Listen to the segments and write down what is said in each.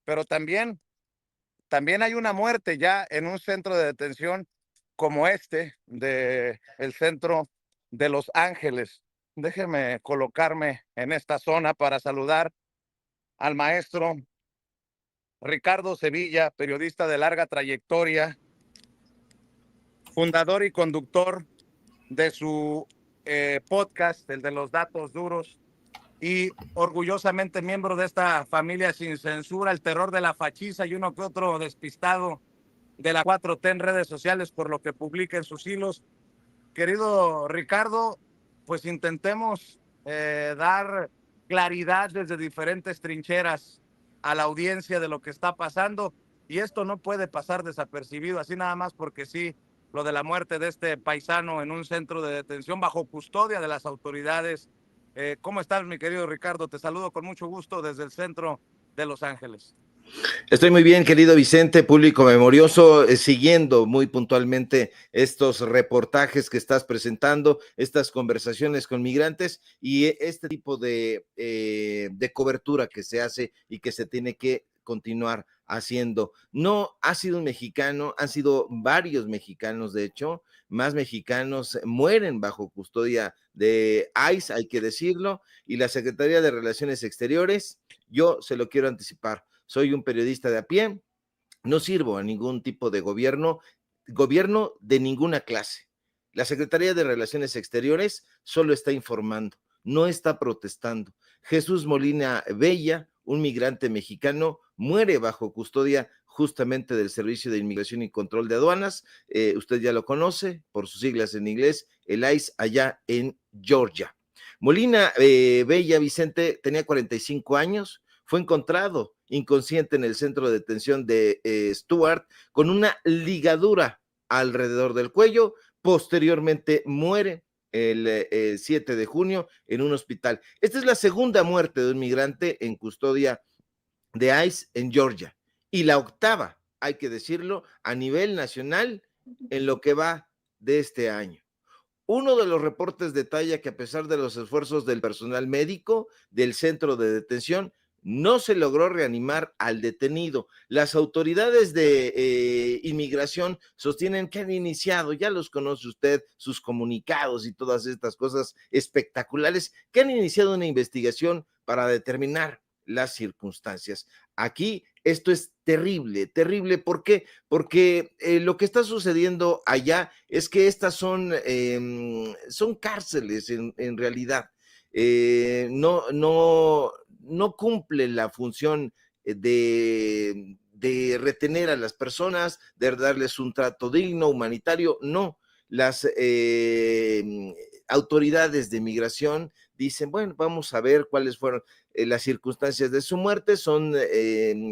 pero también hay una muerte ya en un centro de detención como el centro de Los Ángeles. Déjeme colocarme en esta zona para saludar al maestro Ricardo Sevilla, periodista de larga trayectoria, fundador y conductor de su podcast, el de los datos duros, y orgullosamente miembro de esta familia sin censura, el terror de la fachiza y uno que otro despistado de la 4T en redes sociales por lo que publica en sus hilos. Querido Ricardo, pues intentemos dar claridad desde diferentes trincheras a la audiencia de lo que está pasando, y esto no puede pasar desapercibido así nada más porque sí, lo de la muerte de este paisano en un centro de detención bajo custodia de las autoridades. ¿Cómo estás, mi querido Ricardo? Te saludo con mucho gusto desde el centro de Los Ángeles. Estoy muy bien, querido Vicente, público memorioso, siguiendo muy puntualmente estos reportajes que estás presentando, estas conversaciones con migrantes y este tipo de cobertura que se hace y que se tiene que continuar haciendo. No ha sido un mexicano, han sido varios mexicanos, de hecho, más mexicanos mueren bajo custodia de ICE, hay que decirlo, y la Secretaría de Relaciones Exteriores, yo se lo quiero anticipar. Soy un periodista de a pie, no sirvo a ningún tipo de gobierno de ninguna clase. La Secretaría de Relaciones Exteriores solo está informando, no está protestando. Jesús Molina Bella, un migrante mexicano, muere bajo custodia justamente del Servicio de Inmigración y Control de Aduanas. Usted ya lo conoce por sus siglas en inglés, el ICE, allá en Georgia. Molina Bella, Vicente, tenía 45 años, fue encontrado inconsciente en el centro de detención de Stuart con una ligadura alrededor del cuello. Posteriormente muere el 7 de junio en un hospital. Esta es la segunda muerte de un migrante en custodia de ICE en Georgia y la octava, hay que decirlo, a nivel nacional en lo que va de este año. Uno de los reportes detalla que a pesar de los esfuerzos del personal médico del centro de detención, no se logró reanimar al detenido. Las autoridades de inmigración sostienen que han iniciado, ya los conoce usted, sus comunicados y todas estas cosas espectaculares, que han iniciado una investigación para determinar las circunstancias. Aquí esto es terrible, terrible. ¿Por qué? Porque lo que está sucediendo allá es que estas son cárceles en realidad. No cumple la función de retener a las personas, de darles un trato digno, humanitario. No, las autoridades de migración dicen, bueno, vamos a ver cuáles fueron las circunstancias de su muerte. Son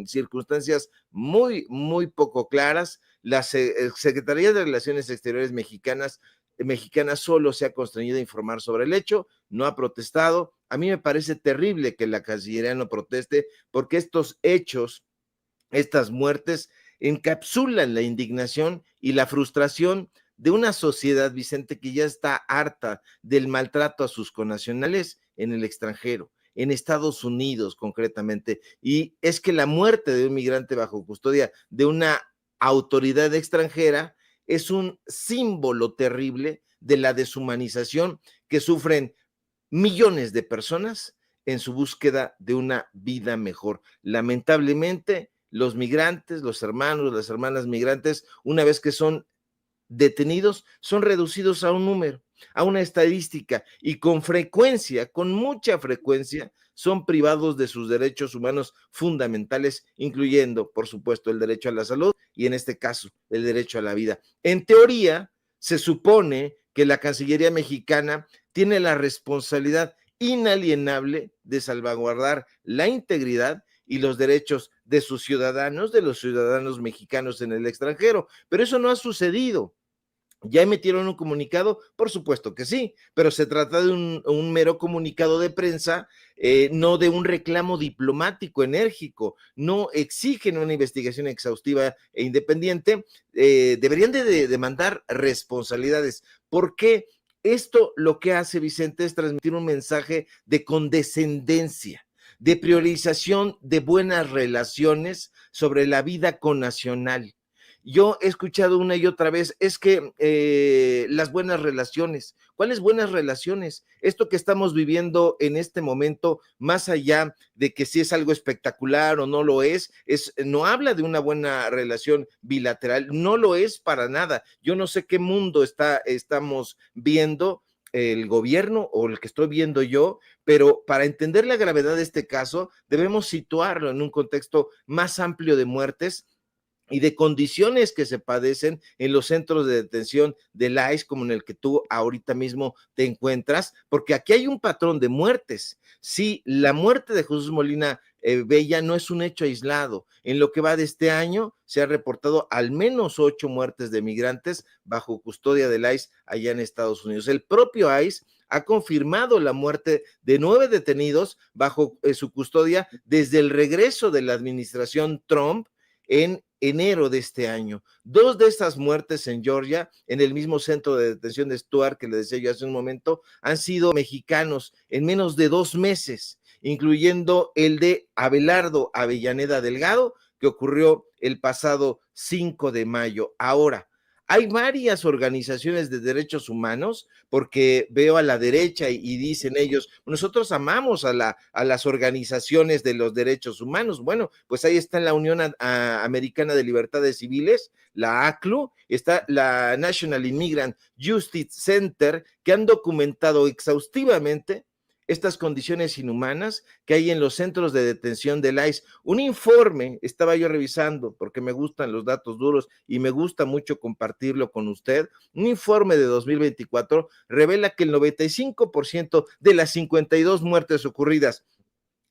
circunstancias muy, muy poco claras. La Secretaría de Relaciones Exteriores mexicana solo se ha constreñido a informar sobre el hecho, no ha protestado. A mí me parece terrible que la Cancillería no proteste, porque estos hechos, estas muertes, encapsulan la indignación y la frustración de una sociedad, Vicente, que ya está harta del maltrato a sus connacionales en el extranjero, en Estados Unidos concretamente. Y es que la muerte de un migrante bajo custodia de una autoridad extranjera es un símbolo terrible de la deshumanización que sufren millones de personas en su búsqueda de una vida mejor. Lamentablemente, los migrantes, los hermanos, las hermanas migrantes, una vez que son detenidos, son reducidos a un número, a una estadística, y con frecuencia, con mucha frecuencia, son privados de sus derechos humanos fundamentales, incluyendo, por supuesto, el derecho a la salud y, en este caso, el derecho a la vida. En teoría, se supone que la Cancillería mexicana tiene la responsabilidad inalienable de salvaguardar la integridad y los derechos de sus ciudadanos, de los ciudadanos mexicanos en el extranjero, pero eso no ha sucedido. ¿Ya emitieron un comunicado? Por supuesto que sí, pero se trata de un mero comunicado de prensa, no de un reclamo diplomático enérgico. No exigen una investigación exhaustiva e independiente. Deberían de demandar responsabilidades. ¿Por qué? Esto lo que hace, Vicente, es transmitir un mensaje de condescendencia, de priorización de buenas relaciones sobre la vida connacional. Yo he escuchado una y otra vez, es que las buenas relaciones, ¿cuáles buenas relaciones? Esto que estamos viviendo en este momento, más allá de que si es algo espectacular o no lo no habla de una buena relación bilateral, no lo es para nada. Yo no sé qué mundo estamos viendo el gobierno o el que estoy viendo yo, pero para entender la gravedad de este caso, debemos situarlo en un contexto más amplio de muertes y de condiciones que se padecen en los centros de detención del ICE, como en el que tú ahorita mismo te encuentras, porque aquí hay un patrón de muertes. Sí, la muerte de Jesús Molina Bella no es un hecho aislado. En lo que va de este año, se ha reportado al menos 8 muertes de migrantes bajo custodia del ICE allá en Estados Unidos. El propio ICE ha confirmado la muerte de 9 detenidos bajo su custodia desde el regreso de la administración Trump en enero de este año. 2 de estas muertes en Georgia, en el mismo centro de detención de Stuart, que le decía yo hace un momento, han sido mexicanos en menos de 2 meses, incluyendo el de Abelardo Avellaneda Delgado, que ocurrió el pasado 5 de mayo. Ahora, hay varias organizaciones de derechos humanos, porque veo a la derecha y dicen ellos, nosotros amamos a las organizaciones de los derechos humanos. Bueno, pues ahí está la Unión Americana de Libertades Civiles, la ACLU, está la National Immigrant Justice Center, que han documentado exhaustivamente estas condiciones inhumanas que hay en los centros de detención del ICE. Un informe, estaba yo revisando, porque me gustan los datos duros y me gusta mucho compartirlo con usted, un informe de 2024 revela que el 95% de las 52 muertes ocurridas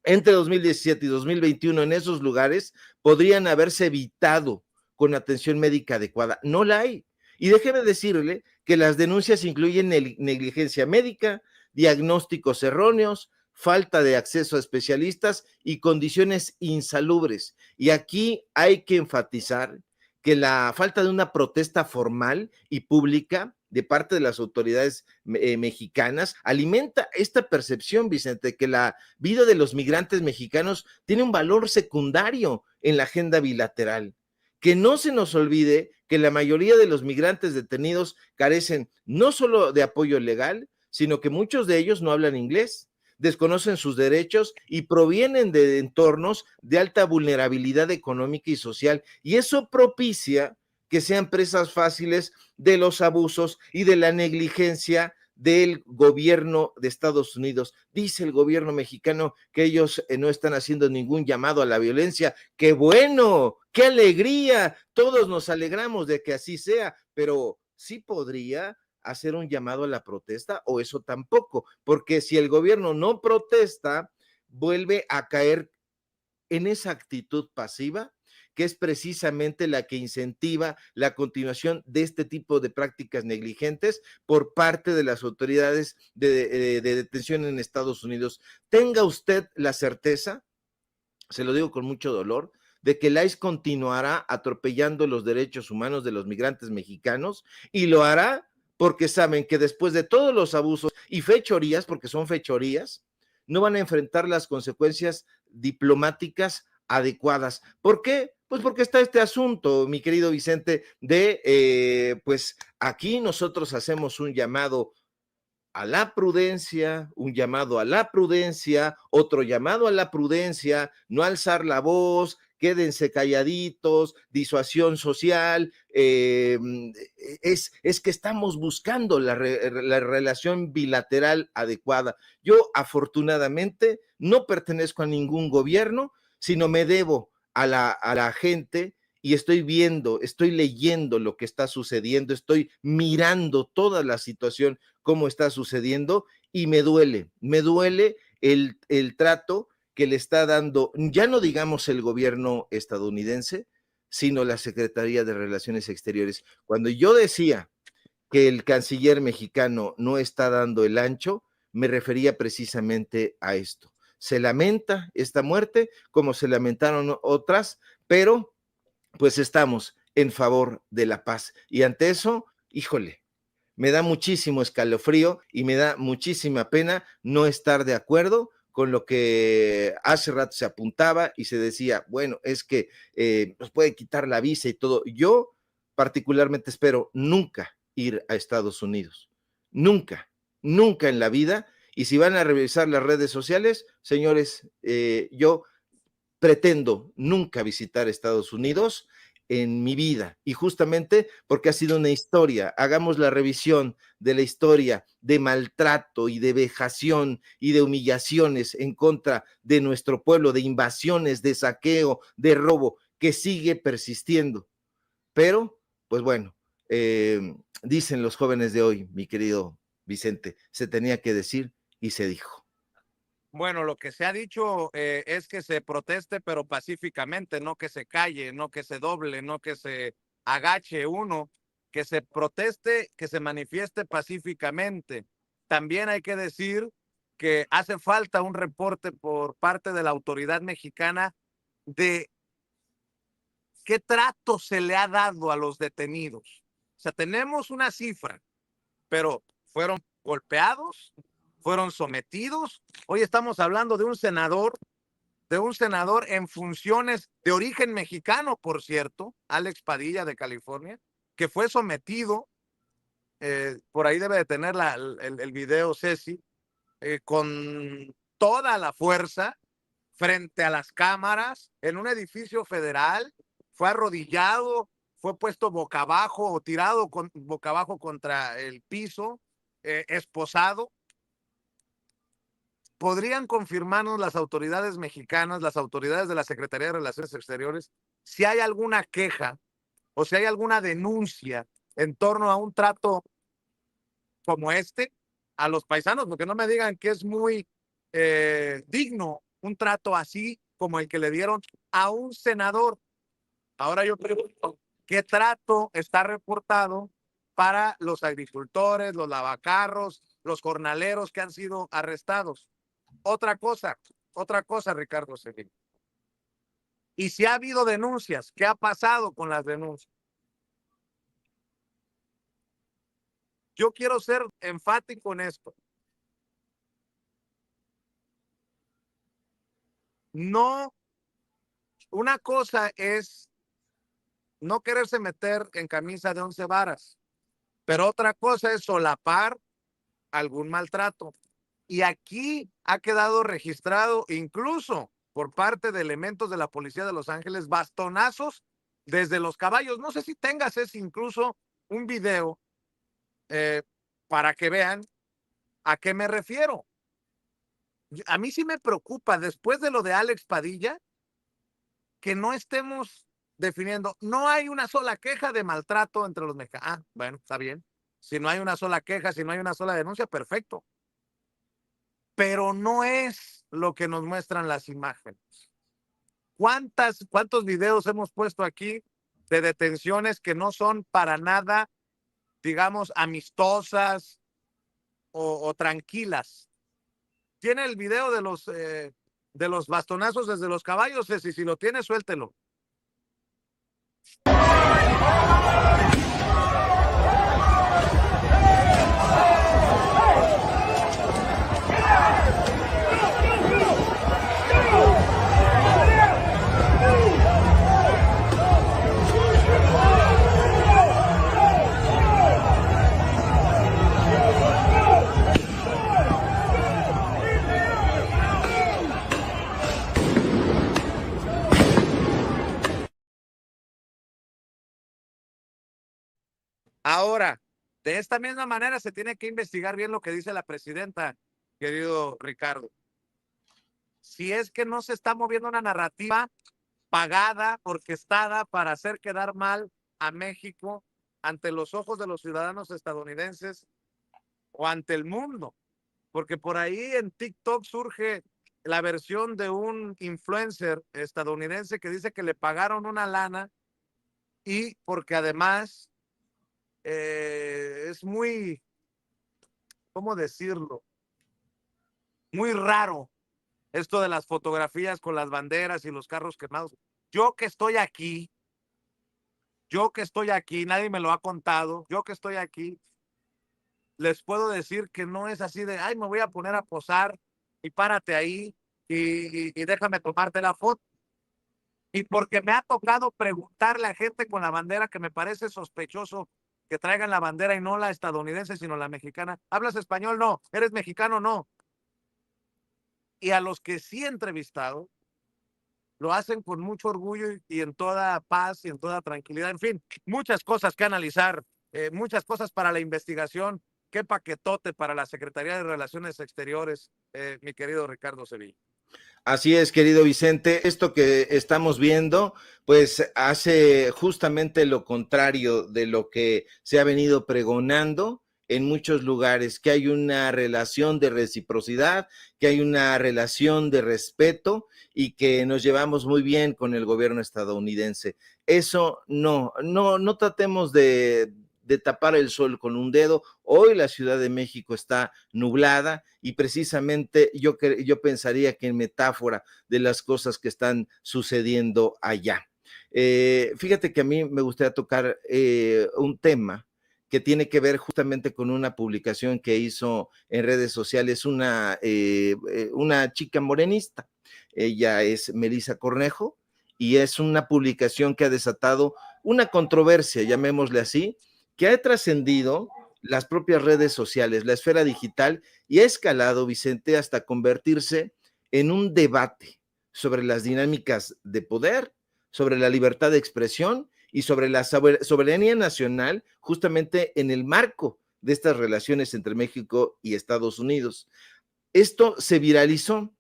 entre 2017 y 2021 en esos lugares podrían haberse evitado con atención médica adecuada. No la hay. Y déjeme decirle que las denuncias incluyen negligencia médica, diagnósticos erróneos, falta de acceso a especialistas y condiciones insalubres. Y aquí hay que enfatizar que la falta de una protesta formal y pública de parte de las autoridades mexicanas alimenta esta percepción, Vicente, que la vida de los migrantes mexicanos tiene un valor secundario en la agenda bilateral. Que no se nos olvide que la mayoría de los migrantes detenidos carecen no solo de apoyo legal, sino que muchos de ellos no hablan inglés, desconocen sus derechos y provienen de entornos de alta vulnerabilidad económica y social, y eso propicia que sean presas fáciles de los abusos y de la negligencia del gobierno de Estados Unidos. Dice el gobierno mexicano que ellos no están haciendo ningún llamado a la violencia. ¡Qué bueno! ¡Qué alegría! Todos nos alegramos de que así sea, pero sí podría hacer un llamado a la protesta, o eso tampoco, porque si el gobierno no protesta, vuelve a caer en esa actitud pasiva, que es precisamente la que incentiva la continuación de este tipo de prácticas negligentes por parte de las autoridades de detención en Estados Unidos. Tenga usted la certeza, se lo digo con mucho dolor, de que el ICE continuará atropellando los derechos humanos de los migrantes mexicanos, y lo hará porque saben que después de todos los abusos y fechorías, porque son fechorías, no van a enfrentar las consecuencias diplomáticas adecuadas. ¿Por qué? Pues porque está este asunto, mi querido Vicente, pues aquí nosotros hacemos un llamado a la prudencia, un llamado a la prudencia, otro llamado a la prudencia, no alzar la voz, quédense calladitos, disuasión social, es que estamos buscando la relación bilateral adecuada. Yo afortunadamente no pertenezco a ningún gobierno, sino me debo a la gente, y estoy viendo, estoy leyendo lo que está sucediendo, estoy mirando toda la situación, cómo está sucediendo, y me duele el trato que le está dando, ya no digamos el gobierno estadounidense, sino la Secretaría de Relaciones Exteriores. Cuando yo decía que el canciller mexicano no está dando el ancho, me refería precisamente a esto. Se lamenta esta muerte, como se lamentaron otras, pero pues estamos en favor de la paz. Y ante eso, híjole, me da muchísimo escalofrío y me da muchísima pena no estar de acuerdo con lo que hace rato se apuntaba y se decía, bueno, es que nos puede quitar la visa y todo. Yo particularmente espero nunca ir a Estados Unidos, nunca, nunca en la vida. Y si van a revisar las redes sociales, señores, yo pretendo nunca visitar Estados Unidos en mi vida, y justamente porque ha sido una historia. Hagamos la revisión de la historia de maltrato y de vejación y de humillaciones en contra de nuestro pueblo, de invasiones, de saqueo, de robo, que sigue persistiendo. Pero, pues bueno, dicen los jóvenes de hoy, mi querido Vicente, se tenía que decir y se dijo. Bueno, lo que se ha dicho es que se proteste, pero pacíficamente, no que se calle, no que se doble, no que se agache uno, que se proteste, que se manifieste pacíficamente. También hay que decir que hace falta un reporte por parte de la autoridad mexicana de qué trato se le ha dado a los detenidos. O sea, tenemos una cifra, pero fueron golpeados, fueron sometidos. Hoy estamos hablando de un senador en funciones de origen mexicano, por cierto, Alex Padilla de California, que fue sometido, por ahí debe de tener el video Ceci, con toda la fuerza frente a las cámaras en un edificio federal, fue arrodillado, fue puesto boca abajo o tirado boca abajo contra el piso, esposado. ¿Podrían confirmarnos las autoridades mexicanas, las autoridades de la Secretaría de Relaciones Exteriores, si hay alguna queja o si hay alguna denuncia en torno a un trato como este a los paisanos? Porque no me digan que es muy digno un trato así como el que le dieron a un senador. Ahora yo pregunto, ¿qué trato está reportado para los agricultores, los lavacarros, los jornaleros que han sido arrestados? Otra cosa, Ricardo Cedillo. Y si ha habido denuncias, ¿qué ha pasado con las denuncias? Yo quiero ser enfático en esto. No, una cosa es no quererse meter en camisa de 11 varas, pero otra cosa es solapar algún maltrato. Y aquí ha quedado registrado incluso por parte de elementos de la policía de Los Ángeles bastonazos desde los caballos. No sé si tengas ese incluso un video eh, para que vean a qué me refiero. A mí sí me preocupa después de lo de Alex Padilla que no estemos definiendo, no hay una sola queja de maltrato entre los mexicanos. Ah, bueno, está bien. Si no hay una sola queja, si no hay una sola denuncia, perfecto. Pero no es lo que nos muestran las imágenes. ¿Cuántos videos hemos puesto aquí de detenciones que no son para nada, digamos, amistosas o tranquilas? Tiene el video de los bastonazos desde los caballos, si lo tiene, suéltelo. Ahora, de esta misma manera se tiene que investigar bien lo que dice la presidenta, querido Ricardo. Si es que no se está moviendo una narrativa pagada, orquestada para hacer quedar mal a México ante los ojos de los ciudadanos estadounidenses o ante el mundo. Porque por ahí en TikTok surge la versión de un influencer estadounidense que dice que le pagaron una lana y porque además es muy, ¿cómo decirlo? Muy raro esto de las fotografías con las banderas y los carros quemados. Yo que estoy aquí, nadie me lo ha contado, yo que estoy aquí, les puedo decir que no es así de, ay, me voy a poner a posar y párate ahí y déjame tomarte la foto. Y porque me ha tocado preguntarle a gente con la bandera que me parece sospechoso que traigan la bandera y no la estadounidense, sino la mexicana. ¿Hablas español? No. ¿Eres mexicano? No. Y a los que sí he entrevistado, lo hacen con mucho orgullo y en toda paz y en toda tranquilidad. En fin, muchas cosas que analizar, muchas cosas para la investigación. Qué paquetote para la Secretaría de Relaciones Exteriores, mi querido Ricardo Sevilla. Así es, querido Vicente, esto que estamos viendo, pues hace justamente lo contrario de lo que se ha venido pregonando en muchos lugares, que hay una relación de reciprocidad, que hay una relación de respeto y que nos llevamos muy bien con el gobierno estadounidense. Eso no tratemos de tapar el sol con un dedo. Hoy la Ciudad de México está nublada y precisamente yo pensaría que en metáfora de las cosas que están sucediendo allá. Fíjate que a mí me gustaría tocar un tema que tiene que ver justamente con una publicación que hizo en redes sociales una chica morenista. Ella es Melissa Cornejo y es una publicación que ha desatado una controversia, llamémosle así, que ha trascendido las propias redes sociales, la esfera digital, y ha escalado, Vicente, hasta convertirse en un debate sobre las dinámicas de poder, sobre la libertad de expresión y sobre la soberanía nacional, justamente en el marco de estas relaciones entre México y Estados Unidos. Esto se viralizó.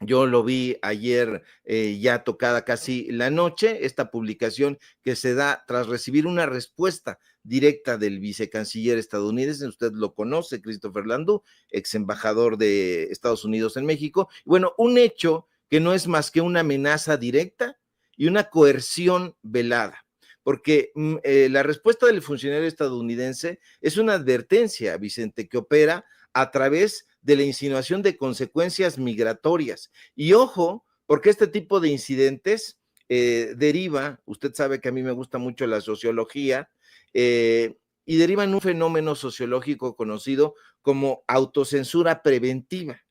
Yo lo vi ayer ya tocada casi la noche, esta publicación que se da tras recibir una respuesta directa del vicecanciller estadounidense, usted lo conoce, Christopher Landau, ex embajador de Estados Unidos en México. Bueno, un hecho que no es más que una amenaza directa y una coerción velada, porque la respuesta del funcionario estadounidense es una advertencia, Vicente, que opera a través de la insinuación de consecuencias migratorias. Y ojo, porque este tipo de incidentes deriva, usted sabe que a mí me gusta mucho la sociología, y deriva en un fenómeno sociológico conocido como autocensura preventiva.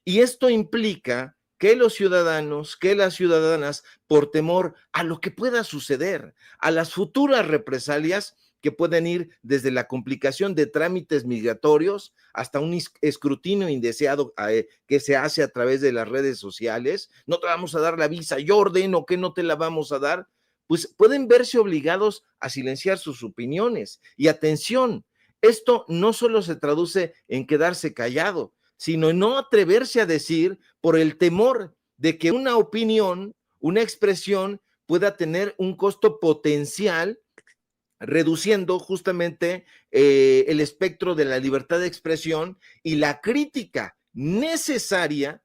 Y esto implica que los ciudadanos, que las ciudadanas, por temor a lo que pueda suceder, a las futuras represalias, que pueden ir desde la complicación de trámites migratorios hasta un escrutinio indeseado que se hace a través de las redes sociales. No te vamos a dar la visa, yo ordeno que no te la vamos a dar. Pues pueden verse obligados a silenciar sus opiniones. Y atención, esto no solo se traduce en quedarse callado, sino en no atreverse a decir por el temor de que una opinión, una expresión pueda tener un costo potencial, reduciendo justamente el espectro de la libertad de expresión y la crítica necesaria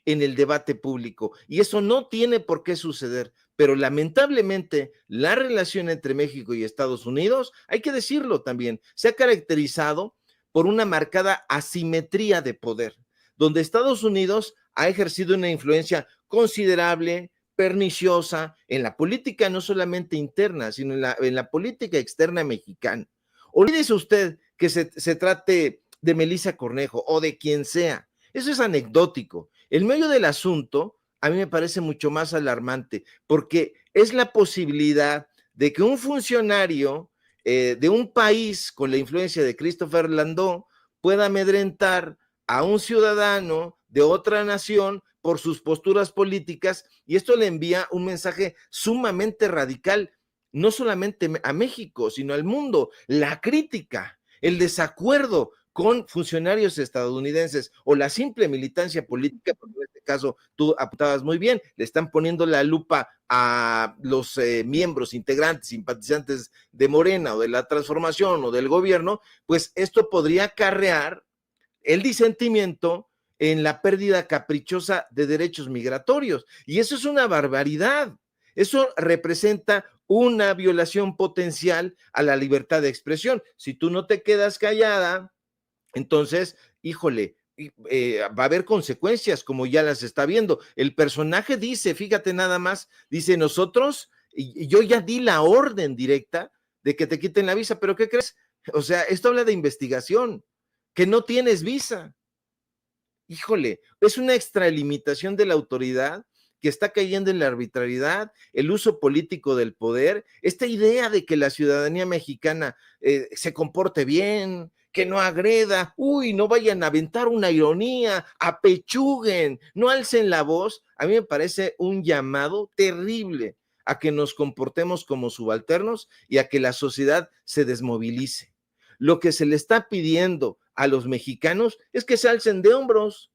en el debate público. Y eso no tiene por qué suceder, pero lamentablemente la relación entre México y Estados Unidos, hay que decirlo también, se ha caracterizado por una marcada asimetría de poder, donde Estados Unidos ha ejercido una influencia considerable, perniciosa en la política no solamente interna, sino en la política externa mexicana. Olvídese usted que se trate de Melissa Cornejo o de quien sea. Eso es anecdótico. El medio del asunto a mí me parece mucho más alarmante porque es la posibilidad de que un funcionario de un país con la influencia de Christopher Landau pueda amedrentar a un ciudadano de otra nación por sus posturas políticas, y esto le envía un mensaje sumamente radical, no solamente a México, sino al mundo. La crítica, el desacuerdo con funcionarios estadounidenses o la simple militancia política, porque en este caso tú apuntabas muy bien, le están poniendo la lupa a los miembros, integrantes, simpatizantes de Morena o de la Transformación o del gobierno, pues esto podría acarrear el disentimiento en la pérdida caprichosa de derechos migratorios. Y eso es una barbaridad. Eso representa una violación potencial a la libertad de expresión. Si tú no te quedas callada, entonces, híjole, va a haber consecuencias como ya las está viendo. El personaje dice, fíjate nada más, dice nosotros, y yo ya di la orden directa de que te quiten la visa, pero ¿qué crees? O sea, esto habla de investigación, que no tienes visa. híjole, es una extralimitación de la autoridad que está cayendo en la arbitrariedad, el uso político del poder, esta idea de que la ciudadanía mexicana se comporte bien, que no agreda, uy, no vayan a aventar una ironía, apechuguen, no alcen la voz. A mí me parece un llamado terrible a que nos comportemos como subalternos y a que la sociedad se desmovilice. Lo que se le está pidiendo a los mexicanos es que se alcen de hombros.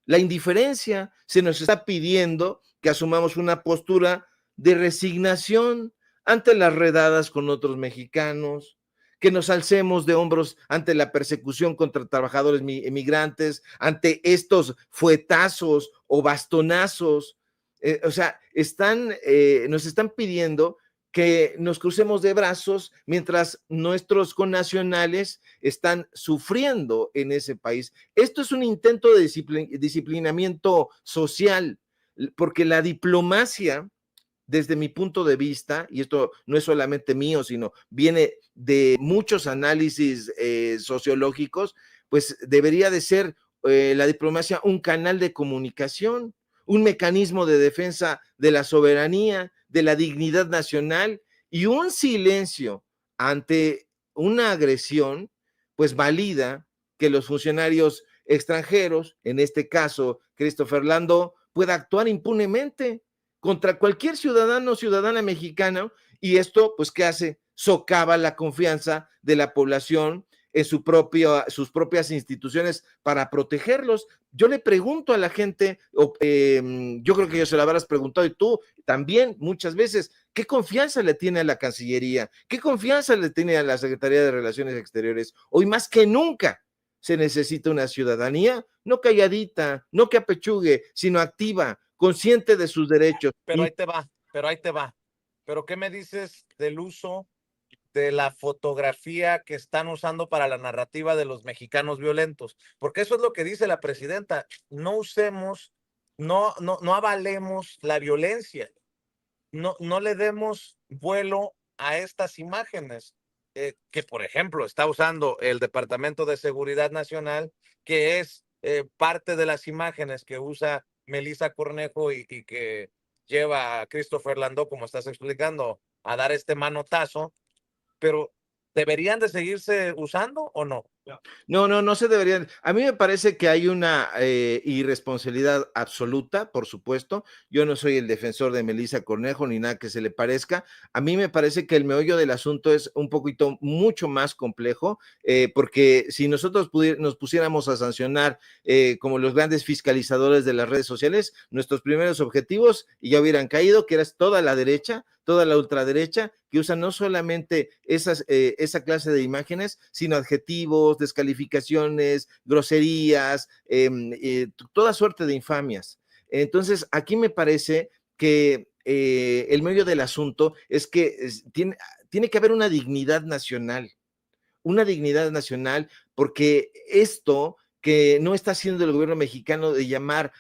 La indiferencia, se nos está pidiendo que asumamos una postura de resignación ante las redadas con otros mexicanos, que nos alcemos de hombros ante la persecución contra trabajadores emigrantes, ante estos fuetazos o bastonazos. O sea, nos están pidiendo que nos crucemos de brazos mientras nuestros connacionales están sufriendo en ese país. Esto es un intento de disciplinamiento social, porque la diplomacia, desde mi punto de vista, y esto no es solamente mío, sino viene de muchos análisis sociológicos, pues debería de ser la diplomacia un canal de comunicación, un mecanismo de defensa de la soberanía, de la dignidad nacional, y un silencio ante una agresión, pues valida que los funcionarios extranjeros, en este caso Christopher Landó, pueda actuar impunemente contra cualquier ciudadano o ciudadana mexicana, y esto, pues, ¿qué hace? Socava la confianza de la población en sus propias instituciones para protegerlos. Yo le pregunto a la gente, yo creo que yo se la habrás preguntado y tú también muchas veces, ¿qué confianza le tiene a la Cancillería? ¿Qué confianza le tiene a la Secretaría de Relaciones Exteriores? Hoy más que nunca se necesita una ciudadanía, no calladita, no que apechugue, sino activa, consciente de sus derechos. Pero ahí te va, pero ahí te va. Pero ¿qué me dices del uso de la fotografía que están usando para la narrativa de los mexicanos violentos? Porque eso es lo que dice la presidenta. No usemos, no avalemos la violencia. No le demos vuelo a estas imágenes que, por ejemplo, está usando el Departamento de Seguridad Nacional, que es parte de las imágenes que usa Melissa Cornejo y que lleva a Christopher Landó, como estás explicando, a dar este manotazo, pero ¿deberían de seguirse usando o no? No se deberían. A mí me parece que hay una irresponsabilidad absoluta, por supuesto. Yo no soy el defensor de Melissa Cornejo ni nada que se le parezca. A mí me parece que el meollo del asunto es un poquito mucho más complejo, porque si nosotros nos pusiéramos a sancionar como los grandes fiscalizadores de las redes sociales, nuestros primeros objetivos ya hubieran caído, que era toda la derecha, toda la ultraderecha, que usan no solamente esa clase de imágenes, sino adjetivos, descalificaciones, groserías, toda suerte de infamias. Entonces, aquí me parece que el medio del asunto es que tiene que haber una dignidad nacional, porque esto que no está haciendo el gobierno mexicano de llamar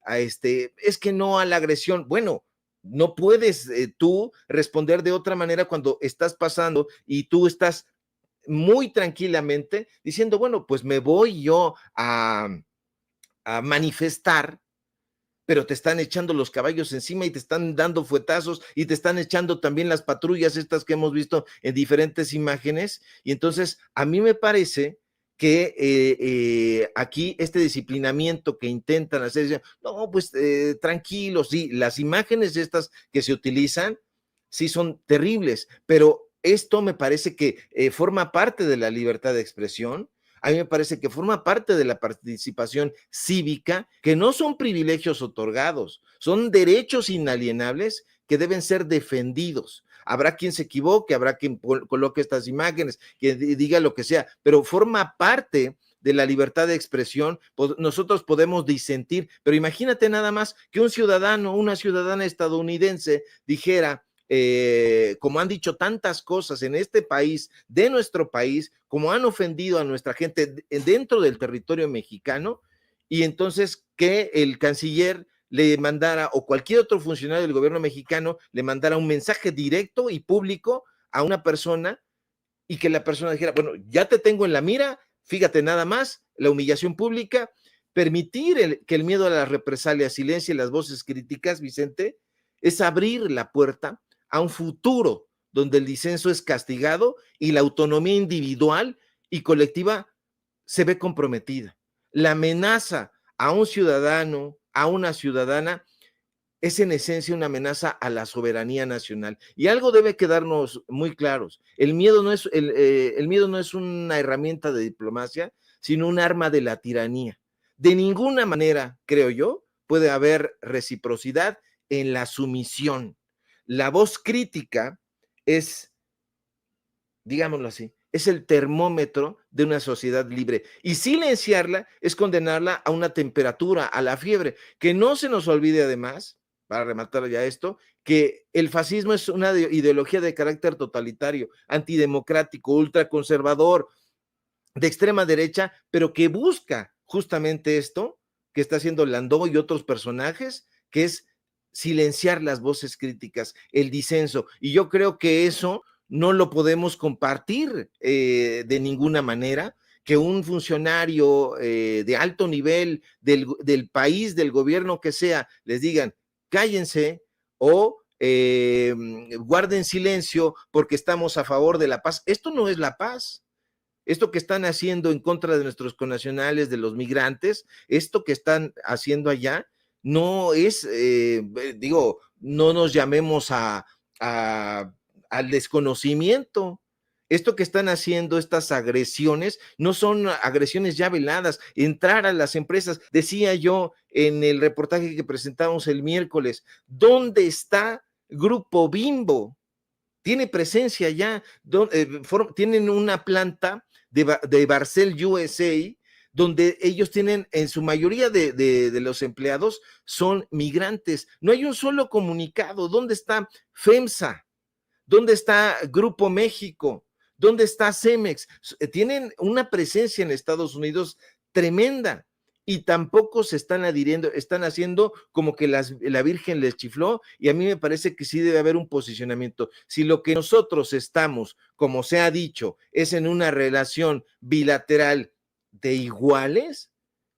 es que no a la agresión. Bueno, no puedes tú responder de otra manera cuando estás pasando y tú estás muy tranquilamente diciendo, bueno, pues me voy yo a manifestar, pero te están echando los caballos encima y te están dando fuetazos y te están echando también las patrullas estas que hemos visto en diferentes imágenes. Y entonces a mí me parece que aquí este disciplinamiento que intentan hacer, no, pues tranquilos, sí, las imágenes estas que se utilizan sí son terribles, pero esto me parece que forma parte de la libertad de expresión. A mí me parece que forma parte de la participación cívica, que no son privilegios otorgados, son derechos inalienables que deben ser defendidos. Habrá quien se equivoque, habrá quien coloque estas imágenes, que diga lo que sea, pero forma parte de la libertad de expresión. Nosotros podemos disentir, pero imagínate nada más que un ciudadano, una ciudadana estadounidense dijera, como han dicho tantas cosas en este país, de nuestro país, como han ofendido a nuestra gente dentro del territorio mexicano, y entonces que el canciller le mandara, o cualquier otro funcionario del gobierno mexicano, le mandara un mensaje directo y público a una persona, y que la persona dijera, bueno, ya te tengo en la mira, fíjate nada más, la humillación pública, permitir que el miedo a las represalias silencie las voces críticas, Vicente, es abrir la puerta a un futuro donde el disenso es castigado y la autonomía individual y colectiva se ve comprometida. La amenaza a un ciudadano, a una ciudadana, es en esencia una amenaza a la soberanía nacional. Y algo debe quedarnos muy claros. El miedo no es una herramienta de diplomacia, sino un arma de la tiranía. De ninguna manera, creo yo, puede haber reciprocidad en la sumisión. La voz crítica es, digámoslo así, es el termómetro de una sociedad libre. Y silenciarla es condenarla a una temperatura, a la fiebre. Que no se nos olvide además, para rematar ya esto, que el fascismo es una ideología de carácter totalitario, antidemocrático, ultraconservador, de extrema derecha, pero que busca justamente esto que está haciendo Landó y otros personajes, que es silenciar las voces críticas, el disenso. Y yo creo que eso no lo podemos compartir de ninguna manera, que un funcionario de alto nivel del país, del gobierno que sea, les digan, cállense o guarden silencio porque estamos a favor de la paz. Esto no es la paz. Esto que están haciendo en contra de nuestros connacionales, de los migrantes, esto que están haciendo allá, no es, no nos llamemos al desconocimiento. Esto que están haciendo, estas agresiones, no son agresiones ya veladas. Entrar a las empresas, decía yo en el reportaje que presentamos el miércoles, ¿dónde está Grupo Bimbo? Tiene presencia ya, tienen una planta de Barcel USA, donde ellos tienen, en su mayoría de los empleados, son migrantes. No hay un solo comunicado. ¿Dónde está FEMSA? ¿Dónde está Grupo México? ¿Dónde está Cemex? Tienen una presencia en Estados Unidos tremenda y tampoco se están adhiriendo, están haciendo como que la Virgen les chifló, y a mí me parece que sí debe haber un posicionamiento. Si lo que nosotros estamos, como se ha dicho, es en una relación bilateral de iguales,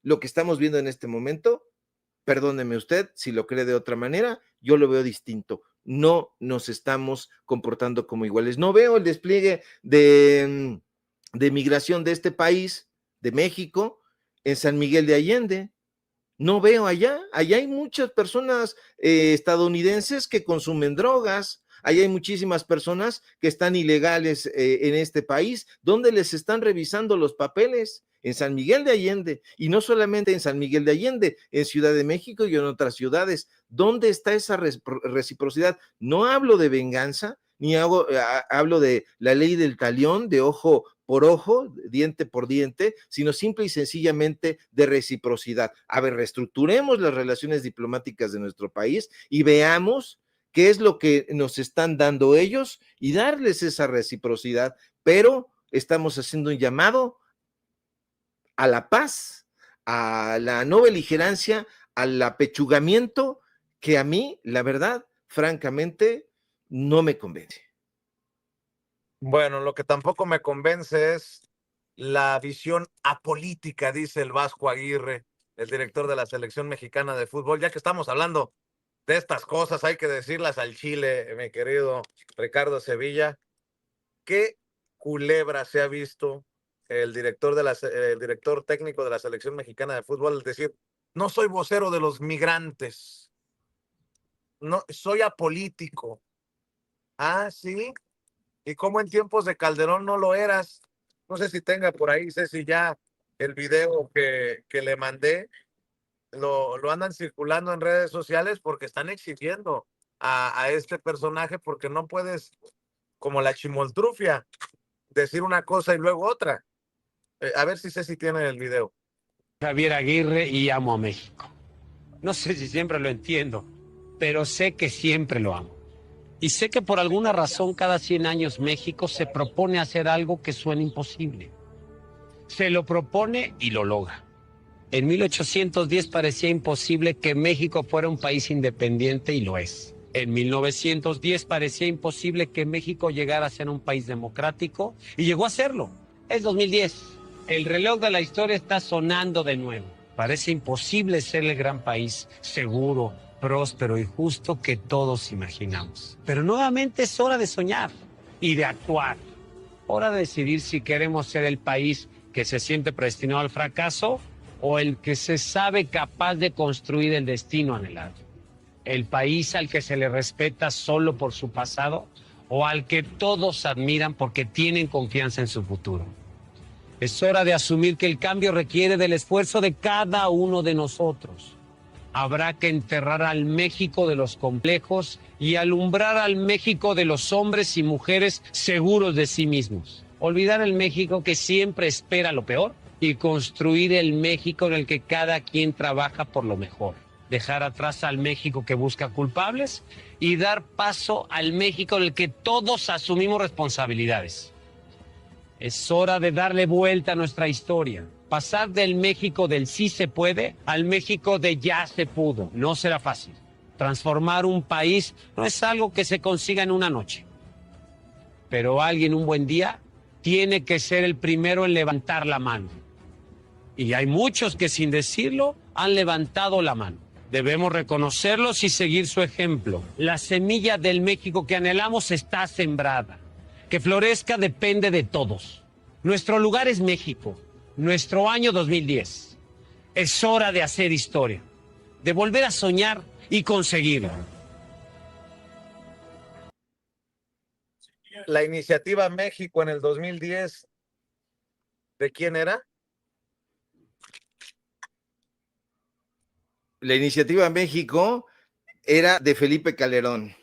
lo que estamos viendo en este momento, perdóneme usted si lo cree de otra manera, yo lo veo distinto. No nos estamos comportando como iguales. No veo el despliegue de migración de este país, de México, en San Miguel de Allende. No veo allá hay muchas personas estadounidenses que consumen drogas, allá hay muchísimas personas que están ilegales en este país, donde les están revisando los papeles, en San Miguel de Allende, y no solamente en San Miguel de Allende, en Ciudad de México y en otras ciudades. ¿Dónde está esa reciprocidad? No hablo de venganza, ni hablo de la ley del talión, de ojo por ojo, diente por diente, sino simple y sencillamente de reciprocidad. A ver, reestructuremos las relaciones diplomáticas de nuestro país y veamos qué es lo que nos están dando ellos y darles esa reciprocidad, pero estamos haciendo un llamado a la paz, a la no beligerancia, al apechugamiento, que a mí, la verdad, francamente, no me convence. Bueno, lo que tampoco me convence es la visión apolítica, dice el Vasco Aguirre, el director de la selección mexicana de fútbol. Ya que estamos hablando de estas cosas, hay que decirlas al chile, mi querido Ricardo Sevilla. ¿Qué culebra se ha visto el director técnico de la selección mexicana de fútbol al decir, no soy vocero de los migrantes, no soy apolítico? Ah, sí. ¿Y cómo en tiempos de Calderón no lo eras? No sé si tenga por ahí, Ceci, ya el video que le mandé, lo andan circulando en redes sociales porque están exigiendo a este personaje, porque no puedes, como la chimoltrufia, decir una cosa y luego otra. A ver si Ceci tiene el video. Javier Aguirre y amo a México. No sé si siempre lo entiendo, pero sé que siempre lo amo. Y sé que por alguna razón cada 100 años México se propone hacer algo que suena imposible. Se lo propone y lo logra. En 1810 parecía imposible que México fuera un país independiente y lo es. En 1910 parecía imposible que México llegara a ser un país democrático y llegó a serlo. Es 2010. El reloj de la historia está sonando de nuevo. Parece imposible ser el gran país seguro, próspero y justo que todos imaginamos. Pero nuevamente es hora de soñar y de actuar. Hora de decidir si queremos ser el país que se siente predestinado al fracaso o el que se sabe capaz de construir el destino anhelado. El país al que se le respeta solo por su pasado o al que todos admiran porque tienen confianza en su futuro. Es hora de asumir que el cambio requiere del esfuerzo de cada uno de nosotros. Habrá que enterrar al México de los complejos y alumbrar al México de los hombres y mujeres seguros de sí mismos. Olvidar el México que siempre espera lo peor y construir el México en el que cada quien trabaja por lo mejor. Dejar atrás al México que busca culpables y dar paso al México en el que todos asumimos responsabilidades. Es hora de darle vuelta a nuestra historia. Pasar del México del sí se puede al México de ya se pudo. No será fácil. Transformar un país no es algo que se consiga en una noche. Pero alguien un buen día tiene que ser el primero en levantar la mano. Y hay muchos que sin decirlo han levantado la mano. Debemos reconocerlos y seguir su ejemplo. La semilla del México que anhelamos está sembrada. Que florezca depende de todos. Nuestro lugar es México, nuestro año 2010. Es hora de hacer historia, de volver a soñar y conseguirlo. La iniciativa México en el 2010, ¿de quién era? La iniciativa México era de Felipe Calderón.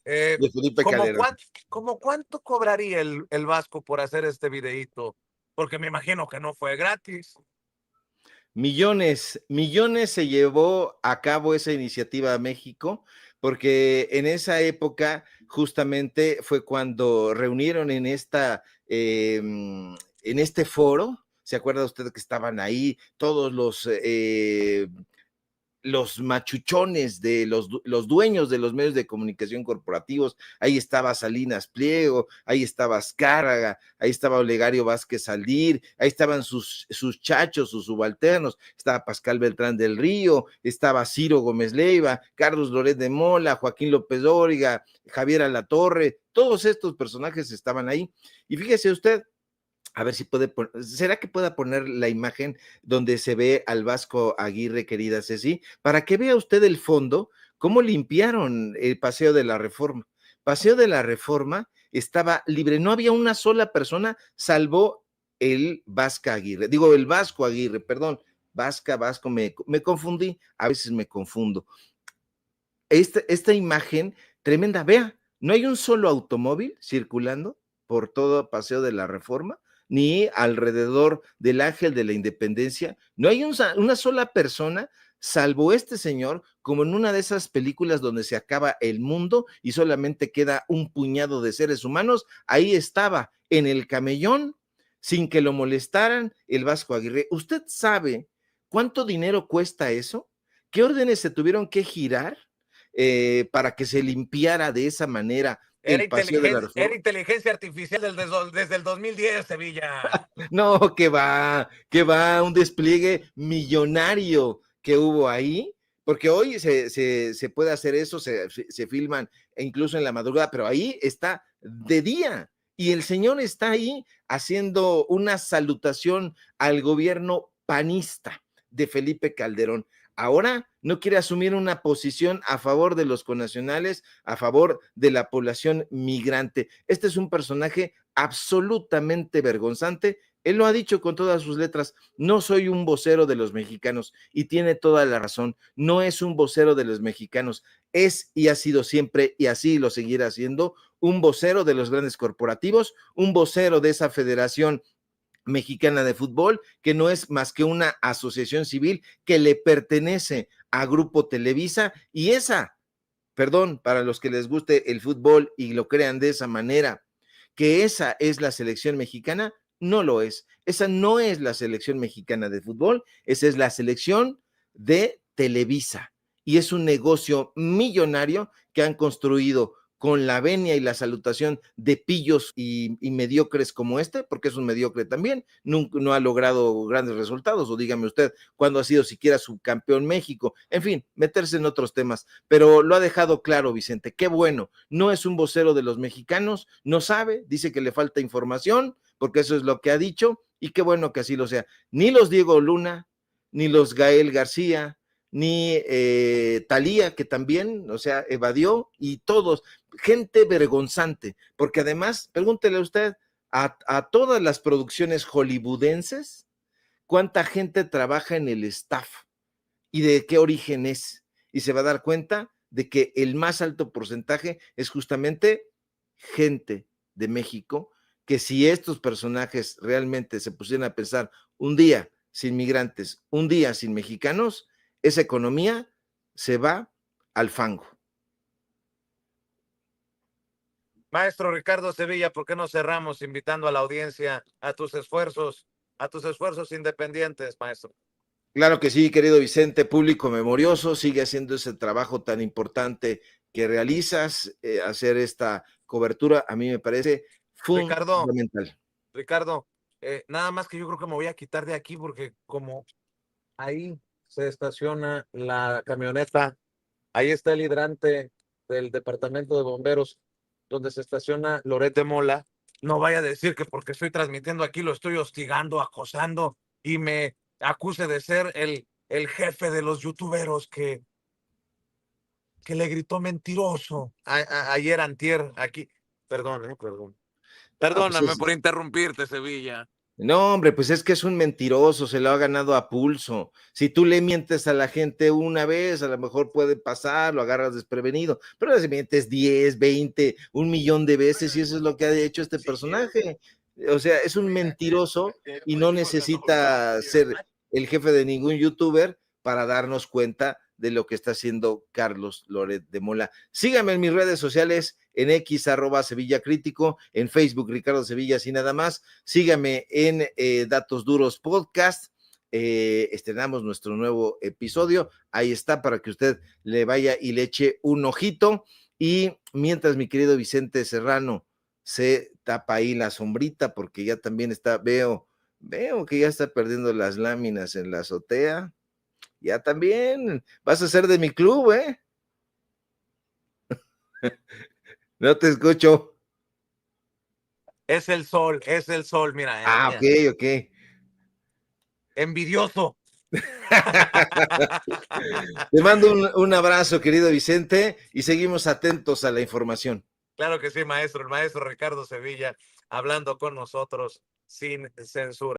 De Felipe Calderón. ¿Cómo cuánto cobraría el Vasco por hacer este videíto? Porque me imagino que no fue gratis. Millones se llevó a cabo esa iniciativa México, porque en esa época justamente fue cuando reunieron en este foro. ¿Se acuerda usted que estaban ahí todos los machuchones de los dueños de los medios de comunicación corporativos? Ahí estaba Salinas Pliego, ahí estaba Azcárraga, ahí estaba Olegario Vázquez Aldir, ahí estaban sus chachos, sus subalternos, estaba Pascal Beltrán del Río, estaba Ciro Gómez Leiva, Carlos Loret de Mola, Joaquín López Dóriga, Javier Alatorre, todos estos personajes estaban ahí. Y fíjese usted, a ver si puede poner, ¿será que pueda poner la imagen donde se ve al Vasco Aguirre, querida Ceci? Para que vea usted el fondo, cómo limpiaron el Paseo de la Reforma. Paseo de la Reforma estaba libre, no había una sola persona, salvo el Vasco Aguirre, perdón, Vasco, me confundí, a veces me confundo. Esta imagen tremenda, vea, no hay un solo automóvil circulando por todo Paseo de la Reforma, ni alrededor del Ángel de la Independencia, no hay una sola persona, salvo este señor, como en una de esas películas donde se acaba el mundo y solamente queda un puñado de seres humanos. Ahí estaba, en el camellón, sin que lo molestaran, el Vasco Aguirre. ¿Usted sabe cuánto dinero cuesta eso? ¿Qué órdenes se tuvieron que girar para que se limpiara de esa manera el Paseo de la Reforma? Era inteligencia artificial desde el 2010, Sevilla. No, que va, un despliegue millonario que hubo ahí, porque hoy se puede hacer eso, se filman incluso en la madrugada, pero ahí está de día, y el señor está ahí haciendo una salutación al gobierno panista de Felipe Calderón. Ahora no quiere asumir una posición a favor de los connacionales, a favor de la población migrante. Este es un personaje absolutamente vergonzante. Él lo ha dicho con todas sus letras: no soy un vocero de los mexicanos, y tiene toda la razón. No es un vocero de los mexicanos, es y ha sido siempre, y así lo seguirá siendo, un vocero de los grandes corporativos, un vocero de esa Federación Mexicana de Fútbol, que no es más que una asociación civil que le pertenece a Grupo Televisa, y perdón, para los que les guste el fútbol y lo crean de esa manera, que esa es la selección mexicana, no lo es. Esa no es la selección mexicana de fútbol, esa es la selección de Televisa, y es un negocio millonario que han construido con la venia y la salutación de pillos y mediocres como este, porque es un mediocre también, no ha logrado grandes resultados, o dígame usted, cuándo ha sido siquiera subcampeón México, en fin, meterse en otros temas, pero lo ha dejado claro Vicente, qué bueno, no es un vocero de los mexicanos, no sabe, dice que le falta información, porque eso es lo que ha dicho, y qué bueno que así lo sea, ni los Diego Luna, ni los Gael García, ni Thalía, que también, o sea, evadió, y todos, gente vergonzante, porque además, pregúntele a usted, a todas las producciones hollywoodenses, ¿cuánta gente trabaja en el staff? ¿Y de qué origen es? Y se va a dar cuenta de que el más alto porcentaje es justamente gente de México, que si estos personajes realmente se pusieran a pensar un día sin migrantes, un día sin mexicanos, esa economía se va al fango. Maestro Ricardo Sevilla, ¿por qué no cerramos invitando a la audiencia a tus esfuerzos independientes, maestro? Claro que sí, querido Vicente, público memorioso, sigue haciendo ese trabajo tan importante que realizas, hacer esta cobertura, a mí me parece fundamental. Ricardo, nada más que yo creo que me voy a quitar de aquí porque como ahí se estaciona la camioneta, ahí está el hidrante del departamento de bomberos donde se estaciona Loret de Mola, no vaya a decir que porque estoy transmitiendo aquí lo estoy hostigando, acosando y me acuse de ser el jefe de los youtuberos que le gritó mentiroso ayer antier aquí. Perdón, perdón. Perdóname Pues por interrumpirte, Sevilla. no, hombre, pues es que es un mentiroso, se lo ha ganado a pulso. Si tú le mientes a la gente una vez, a lo mejor puede pasar, lo agarras desprevenido, pero si mientes 10, 20, 1 millón de veces, y eso es lo que ha hecho este personaje. O sea, es un mentiroso y no necesita ser el jefe de ningún youtuber para darnos cuenta de lo que está haciendo Carlos Loret de Mola. Síganme en mis redes sociales, en X, @Sevilla Crítico, en Facebook, Ricardo Sevilla, y nada más. Sígame en Datos Duros Podcast. Estrenamos nuestro nuevo episodio. Ahí está para que usted le vaya y le eche un ojito. Y mientras mi querido Vicente Serrano se tapa ahí la sombrita, porque ya también está, veo que ya está perdiendo las láminas en la azotea. Ya también vas a ser de mi club, ¿eh? No te escucho. Es el sol, mira. Ah, Mira. ok. Envidioso. Te mando un abrazo, querido Vicente, y seguimos atentos a la información. Claro que sí, maestro. El maestro Ricardo Sevilla hablando con nosotros sin censura.